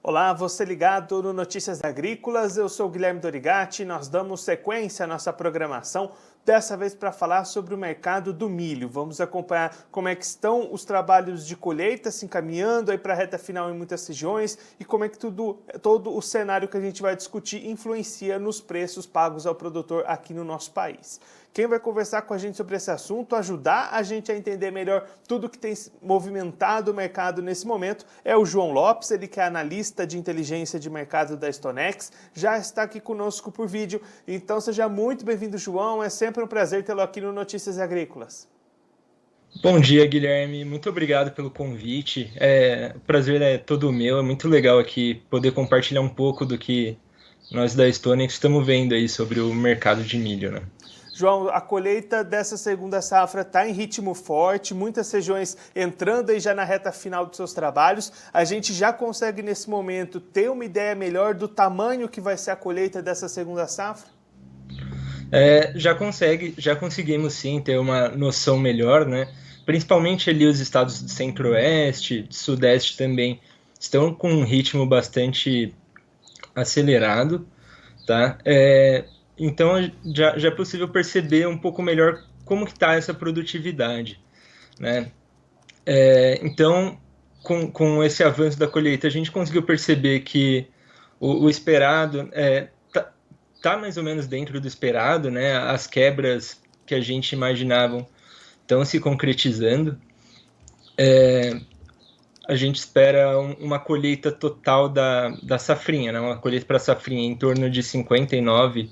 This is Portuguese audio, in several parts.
Olá, você ligado no Notícias Agrícolas, eu sou o Guilherme Dorigatti, nós damos sequência à nossa programação, dessa vez para falar sobre o mercado do milho. Vamos acompanhar como é que estão os trabalhos de colheita se encaminhando aí para a reta final em muitas regiões e como é que todo o cenário que a gente vai discutir influencia nos preços pagos ao produtor aqui no nosso país. Quem vai conversar com a gente sobre esse assunto, ajudar a gente a entender melhor tudo que tem movimentado o mercado nesse momento, é o João Lopes, ele que é analista de inteligência de mercado da Stonex, já está aqui conosco por vídeo. Então seja muito bem-vindo, João, é sempre um prazer tê-lo aqui no Notícias Agrícolas. Bom dia, Guilherme. Muito obrigado pelo convite. O prazer é todo meu. É muito legal aqui poder compartilhar um pouco do que nós da Stonex estamos vendo aí sobre o mercado de milho, né? João, a colheita dessa segunda safra está em ritmo forte, muitas regiões entrando aí já na reta final dos seus trabalhos. A gente já consegue, nesse momento, ter uma ideia melhor do tamanho que vai ser a colheita dessa segunda safra? Já conseguimos sim ter uma noção melhor, né? Principalmente ali os estados do Centro-Oeste, do Sudeste também estão com um ritmo bastante acelerado, tá? Então já é possível perceber um pouco melhor como que está essa produtividade, né? Então, com esse avanço da colheita, a gente conseguiu perceber que o esperado tá mais ou menos dentro do esperado, né? As quebras que a gente imaginava estão se concretizando. A gente espera uma colheita total da safrinha, né? Uma colheita para a safrinha em torno de 59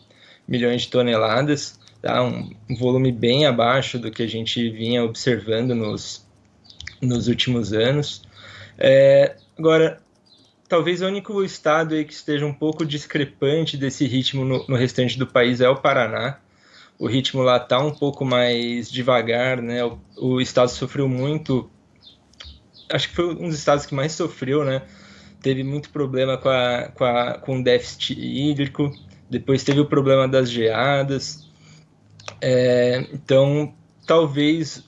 milhões de toneladas, tá? Um volume bem abaixo do que a gente vinha observando nos últimos anos. Agora, talvez o único estado aí que esteja um pouco discrepante desse ritmo no restante do país é o Paraná. O ritmo lá está um pouco mais devagar, né? O estado sofreu muito, acho que foi um dos estados que mais sofreu, né? Teve muito problema com déficit hídrico, depois teve o problema das geadas. Então, talvez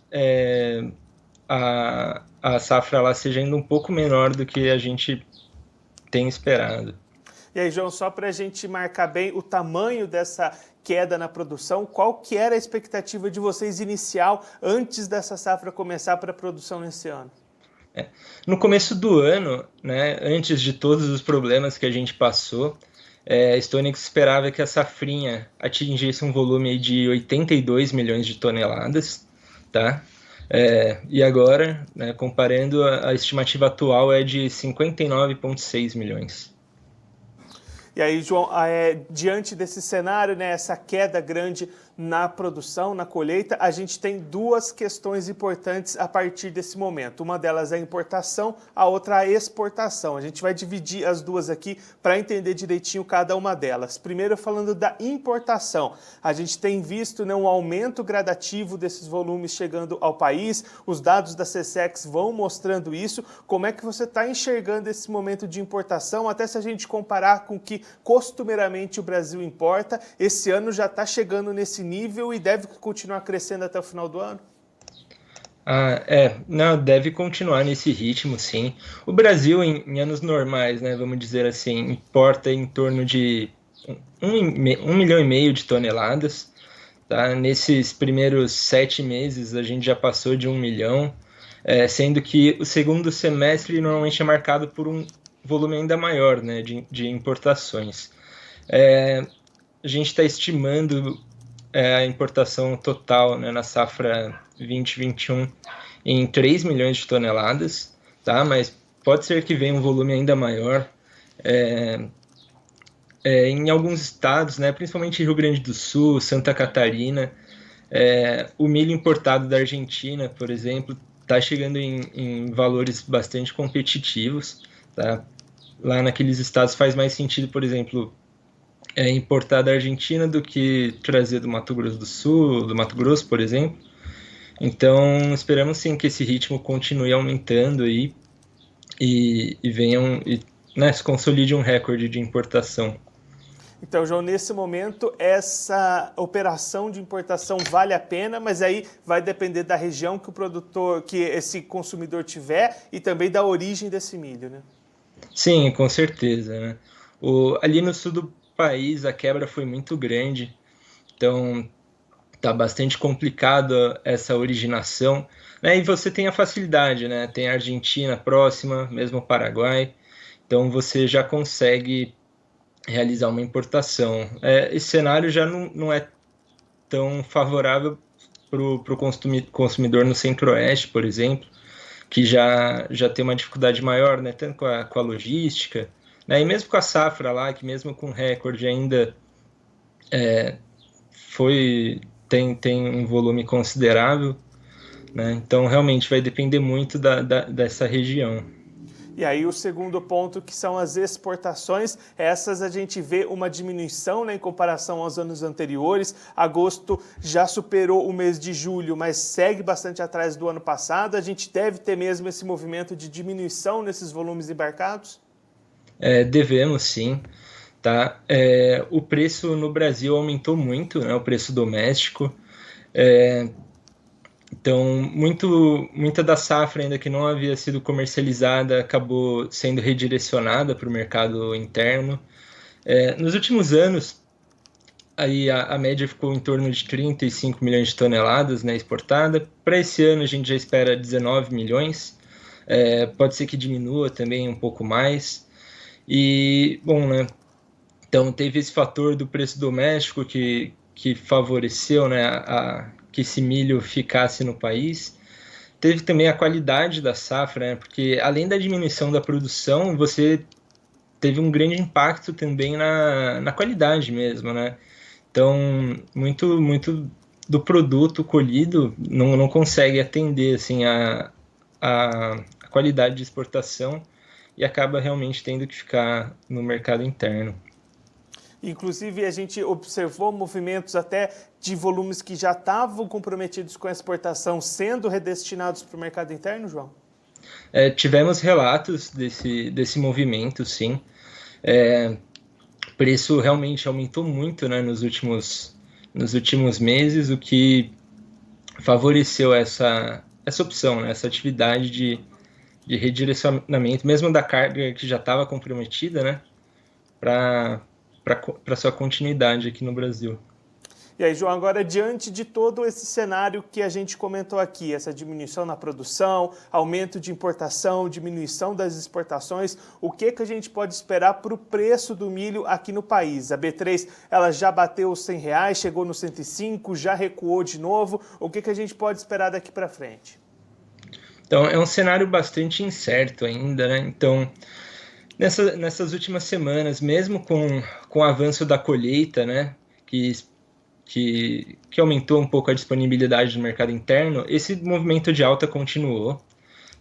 a safra lá seja ainda um pouco menor do que a gente tem esperado. E aí, João, só para a gente marcar bem o tamanho dessa queda na produção, qual que era a expectativa de vocês inicial antes dessa safra começar para a produção nesse ano? No começo do ano, né, antes de todos os problemas que a gente passou, a Stonex esperava que a safrinha atingisse um volume de 82 milhões de toneladas, tá? E agora, né, comparando, a estimativa atual é de 59,6 milhões. E aí, João, diante desse cenário, né, essa queda grande na produção, na colheita, a gente tem duas questões importantes a partir desse momento. Uma delas é a importação, a outra a exportação. A gente vai dividir as duas aqui para entender direitinho cada uma delas. Primeiro, falando da importação. A gente tem visto, né, um aumento gradativo desses volumes chegando ao país. Os dados da SECEX vão mostrando isso. Como é que você está enxergando esse momento de importação? Até se a gente comparar com o que costumeiramente o Brasil importa, esse ano já está chegando nesse nível e deve continuar crescendo até o final do ano? Não, deve continuar nesse ritmo, sim. O Brasil, em anos normais, né, vamos dizer assim, importa em torno de 1,5 milhão de toneladas. Tá? Nesses primeiros 7 meses, a gente já passou de 1 milhão, sendo que o segundo semestre normalmente é marcado por um volume ainda maior, né, de importações. A gente está estimando a importação total, né, na safra 2021 em 3 milhões de toneladas, tá? Mas pode ser que venha um volume ainda maior. Em alguns estados, né, principalmente Rio Grande do Sul, Santa Catarina, o milho importado da Argentina, por exemplo, está chegando em valores bastante competitivos, tá? Lá naqueles estados faz mais sentido, por exemplo, importar da Argentina do que trazer do Mato Grosso do Sul, do Mato Grosso, por exemplo. Então, esperamos sim que esse ritmo continue aumentando aí e né, se consolide um recorde de importação. Então, João, nesse momento, essa operação de importação vale a pena, mas aí vai depender da região que o produtor, que esse consumidor tiver e também da origem desse milho, né? Sim, com certeza, né? Ali no sul do país a quebra foi muito grande, então tá bastante complicado essa originação, né? E você tem a facilidade, né? Tem a Argentina próxima, mesmo o Paraguai, então você já consegue realizar uma importação. Esse cenário já não é tão favorável para o consumidor no Centro-Oeste, por exemplo, que já tem uma dificuldade maior, né? Tanto com a logística, né? E mesmo com a safra lá, que mesmo com recorde ainda tem um volume considerável, né? Então realmente vai depender muito dessa região. E aí o segundo ponto, que são as exportações, essas a gente vê uma diminuição, né, em comparação aos anos anteriores. Agosto já superou o mês de julho, mas segue bastante atrás do ano passado. A gente deve ter mesmo esse movimento de diminuição nesses volumes embarcados? Devemos sim, tá? O preço no Brasil aumentou muito, né? O preço doméstico. Então, muita da safra ainda que não havia sido comercializada acabou sendo redirecionada para o mercado interno. Nos últimos anos, aí a média ficou em torno de 35 milhões de toneladas, né, exportada. Para esse ano a gente já espera 19 milhões. Pode ser que diminua também um pouco mais. E, bom, né, então teve esse fator do preço doméstico que favoreceu, né, que esse milho ficasse no país. Teve também a qualidade da safra, né? Porque além da diminuição da produção, você teve um grande impacto também na qualidade mesmo, né? Então, muito do produto colhido não consegue atender assim, a qualidade de exportação e acaba realmente tendo que ficar no mercado interno. Inclusive, a gente observou movimentos até de volumes que já estavam comprometidos com a exportação sendo redestinados para o mercado interno, João? Tivemos relatos desse movimento, sim. O preço realmente aumentou muito, né, nos últimos meses, o que favoreceu essa opção, né, essa atividade de redirecionamento, mesmo da carga que já estava comprometida, né, para sua continuidade aqui no Brasil. E aí, João, agora diante de todo esse cenário que a gente comentou aqui, essa diminuição na produção, aumento de importação, diminuição das exportações, o que a gente pode esperar para o preço do milho aqui no país? A B3 ela já bateu os R$100, chegou no 105, já recuou de novo. O que a gente pode esperar daqui para frente? Então, é um cenário bastante incerto ainda, né? Então, nessas últimas semanas, mesmo com o avanço da colheita, né, que aumentou um pouco a disponibilidade no mercado interno, esse movimento de alta continuou.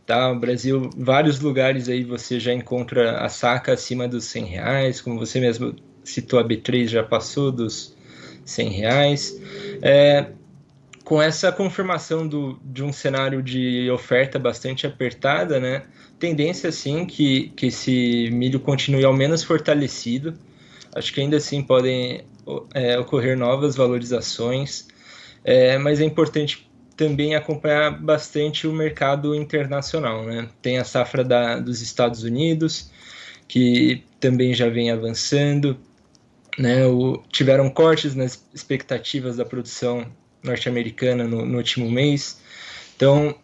Tá? O Brasil, vários lugares aí você já encontra a saca acima dos R$100, como você mesmo citou, a B3 já passou dos R$100. Com essa confirmação de um cenário de oferta bastante apertada, né, tendência sim que esse milho continue ao menos fortalecido. Acho que ainda assim podem ocorrer novas valorizações, mas é importante também acompanhar bastante o mercado internacional, né? Tem a safra dos Estados Unidos, que também já vem avançando, né? Tiveram cortes nas expectativas da produção norte-americana no último mês. Então,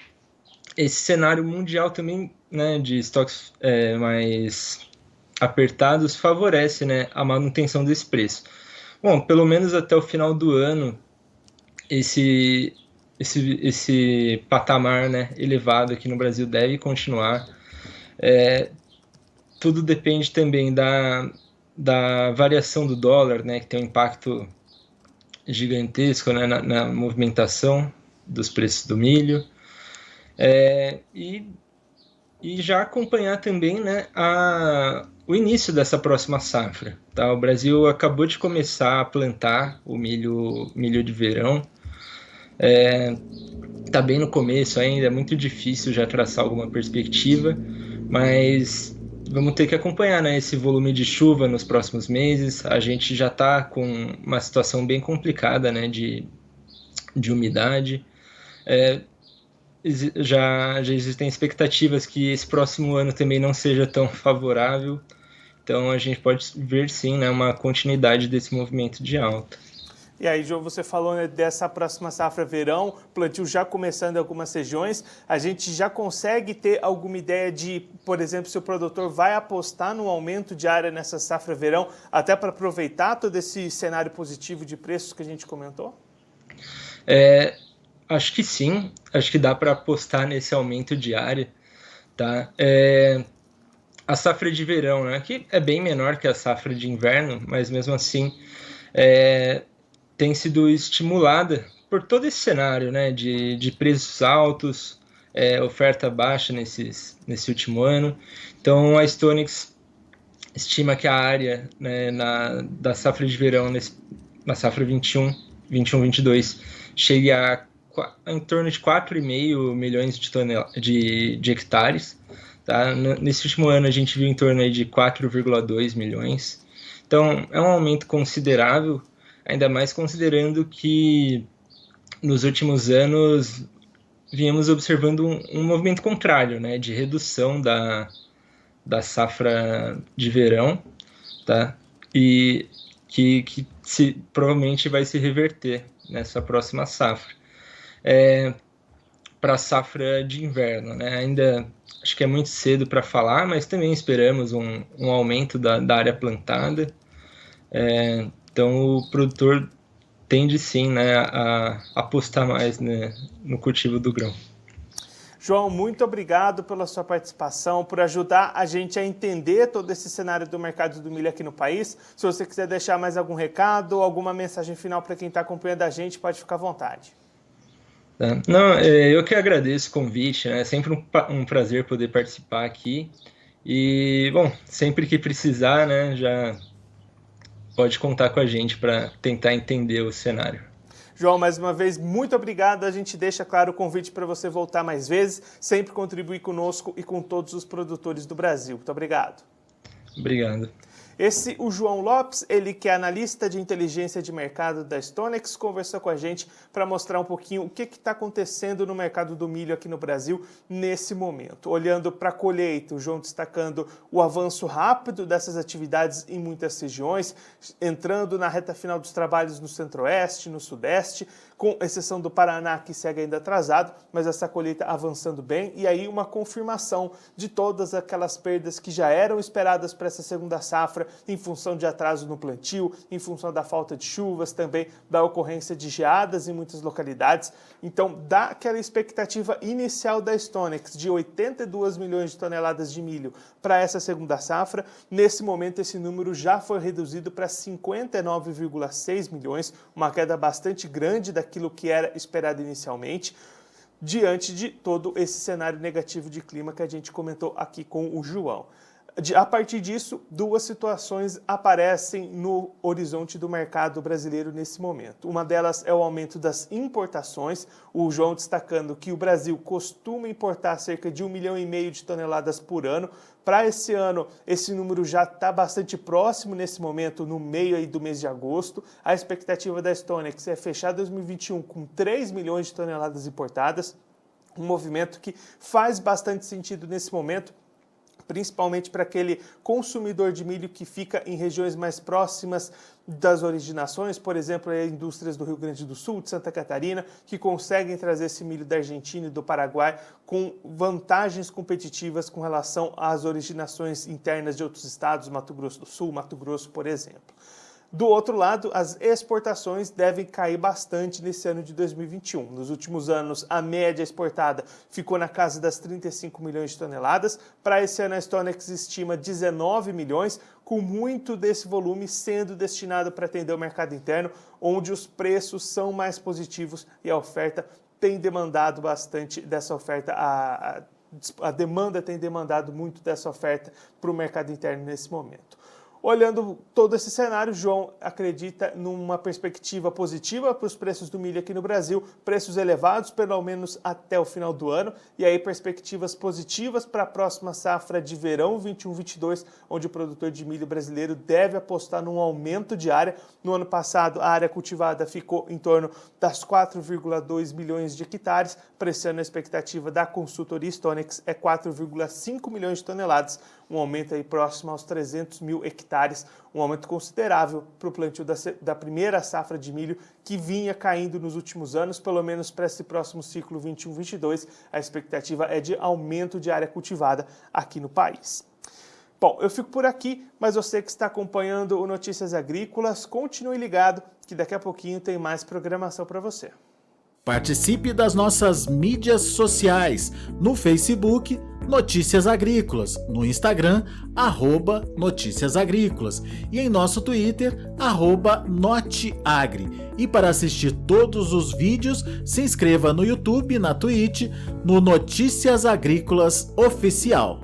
esse cenário mundial também, né, de estoques mais apertados favorece, né, a manutenção desse preço. Bom, pelo menos até o final do ano, esse patamar, né, elevado aqui no Brasil deve continuar. Tudo depende também da variação do dólar, né, que tem um impacto gigantesco, né, na movimentação dos preços do milho. E já acompanhar também, né, o início dessa próxima safra. Tá? O Brasil acabou de começar a plantar o milho de verão. Está bem no começo ainda, é muito difícil já traçar alguma perspectiva, mas vamos ter que acompanhar, né, esse volume de chuva nos próximos meses. A gente já está com uma situação bem complicada, né, de umidade. já existem expectativas que esse próximo ano também não seja tão favorável. Então a gente pode ver sim, né, uma continuidade desse movimento de alta. E aí, João, você falou, né, dessa próxima safra verão, plantio já começando em algumas regiões. A gente já consegue ter alguma ideia de, por exemplo, se o produtor vai apostar no aumento de área nessa safra verão, até para aproveitar todo esse cenário positivo de preços que a gente comentou? Acho que sim, acho que dá para apostar nesse aumento de área, tá? A safra de verão, né, que é bem menor que a safra de inverno, mas mesmo assim tem sido estimulada por todo esse cenário, né, de preços altos, oferta baixa nesse último ano. Então a StoneX estima que a área, né, da safra de verão, na safra 21-22, chegue em torno de 4,5 milhões de hectares. Tá? Nesse último ano a gente viu em torno aí de 4,2 milhões. Então é um aumento considerável, ainda mais considerando que nos últimos anos viemos observando um movimento contrário, né, de redução da safra de verão, tá? E que provavelmente vai se reverter nessa próxima safra. Para a safra de inverno, né? Ainda acho que é muito cedo para falar, mas também esperamos um aumento da área plantada. Então o produtor tende sim, né, a apostar mais, né, no cultivo do grão. João, muito obrigado pela sua participação, por ajudar a gente a entender todo esse cenário do mercado do milho aqui no país. Se você quiser deixar mais algum recado ou alguma mensagem final para quem está acompanhando a gente, pode ficar à vontade. Não, eu que agradeço o convite, né? É sempre um prazer poder participar aqui. E, bom, sempre que precisar, né, já pode contar com a gente para tentar entender o cenário. João, mais uma vez, muito obrigado. A gente deixa, claro, o convite para você voltar mais vezes, sempre contribuir conosco e com todos os produtores do Brasil. Muito obrigado. Obrigado. O João Lopes, ele que é analista de inteligência de mercado da StoneX, conversou com a gente para mostrar um pouquinho o que está acontecendo no mercado do milho aqui no Brasil nesse momento. Olhando para a colheita, o João destacando o avanço rápido dessas atividades em muitas regiões, entrando na reta final dos trabalhos no Centro-Oeste, no Sudeste, com exceção do Paraná, que segue ainda atrasado, mas essa colheita avançando bem, e aí uma confirmação de todas aquelas perdas que já eram esperadas para essa segunda safra, em função de atraso no plantio, em função da falta de chuvas, também da ocorrência de geadas em muitas localidades. Então, dá aquela expectativa inicial da StoneX de 82 milhões de toneladas de milho para essa segunda safra. Nesse momento, esse número já foi reduzido para 59,6 milhões, uma queda bastante grande daquilo que era esperado inicialmente, diante de todo esse cenário negativo de clima que a gente comentou aqui com o João. A partir disso, duas situações aparecem no horizonte do mercado brasileiro nesse momento. Uma delas é o aumento das importações, o João destacando que o Brasil costuma importar cerca de 1,5 milhão de toneladas por ano. Para esse ano, esse número já está bastante próximo nesse momento, no meio aí do mês de agosto. A expectativa da StoneX é fechar 2021 com 3 milhões de toneladas importadas, um movimento que faz bastante sentido nesse momento, principalmente para aquele consumidor de milho que fica em regiões mais próximas das originações, por exemplo, indústrias do Rio Grande do Sul, de Santa Catarina, que conseguem trazer esse milho da Argentina e do Paraguai com vantagens competitivas com relação às originações internas de outros estados, Mato Grosso do Sul, Mato Grosso, por exemplo. Do outro lado, as exportações devem cair bastante nesse ano de 2021. Nos últimos anos, a média exportada ficou na casa das 35 milhões de toneladas. Para esse ano, a StoneX estima 19 milhões, com muito desse volume sendo destinado para atender o mercado interno, onde os preços são mais positivos e a oferta tem demandado bastante dessa oferta. A demanda tem demandado muito dessa oferta para o mercado interno nesse momento. Olhando todo esse cenário, João acredita numa perspectiva positiva para os preços do milho aqui no Brasil, preços elevados pelo menos até o final do ano, e aí perspectivas positivas para a próxima safra de verão 21-22, onde o produtor de milho brasileiro deve apostar num aumento de área. No ano passado, a área cultivada ficou em torno das 4,2 milhões de hectares. Para esse ano, a expectativa da consultoria Stonex é 4,5 milhões de toneladas, um aumento aí próximo aos 300 mil hectares, um aumento considerável para o plantio da primeira safra de milho, que vinha caindo nos últimos anos, pelo menos para esse próximo ciclo 21-22, a expectativa é de aumento de área cultivada aqui no país. Bom, eu fico por aqui, mas você que está acompanhando o Notícias Agrícolas, continue ligado, que daqui a pouquinho tem mais programação para você. Participe das nossas mídias sociais, no Facebook, Notícias Agrícolas, no Instagram, @Notícias Agrícolas e em nosso Twitter, @Noteagri. E para assistir todos os vídeos, se inscreva no YouTube, na Twitch, no Notícias Agrícolas Oficial.